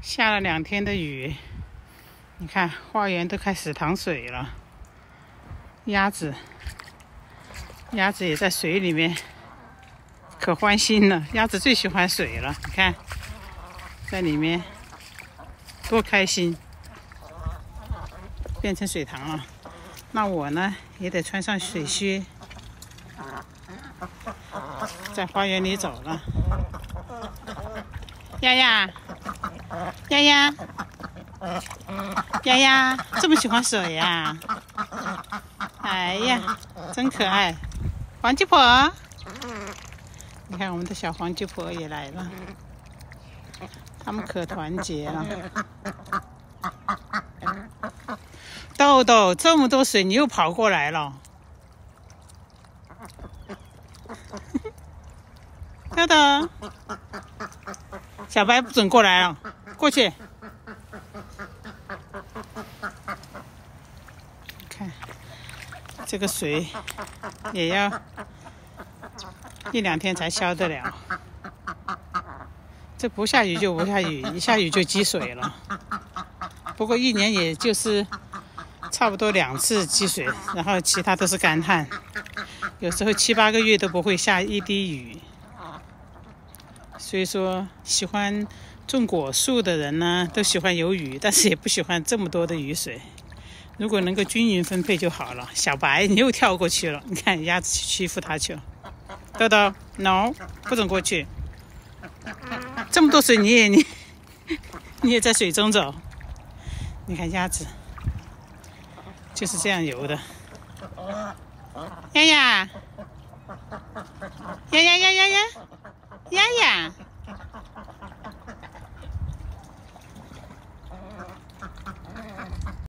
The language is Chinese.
下了2天的雨，你看花园都开始淌水了。鸭子也在水里面，可欢心了。鸭子最喜欢水了，你看，在里面多开心，变成水塘了。那我呢，也得穿上水靴，在花园里走了。丫丫，这么喜欢水呀？哎呀，真可爱！黄鸡婆，你看我们的小黄鸡婆也来了，他们可团结了。豆豆，这么多水，你又跑过来了。豆豆，小白不准过来了，过去。看，这个水也要1、2天才消得了。这不下雨就不下雨，一下雨就积水了。不过1年也就是差不多2次积水，然后其他都是干旱。有时候7、8个月都不会下一滴雨。所以说，喜欢种果树的人呢，都喜欢有雨，但是也不喜欢这么多的雨水。如果能够均匀分配就好了。小白，你又跳过去了，你看鸭子去欺负它去了。豆豆 ，no， 不准过去。这么多水，你也在水中走。你看鸭子就是这样游的。丫丫，丫丫，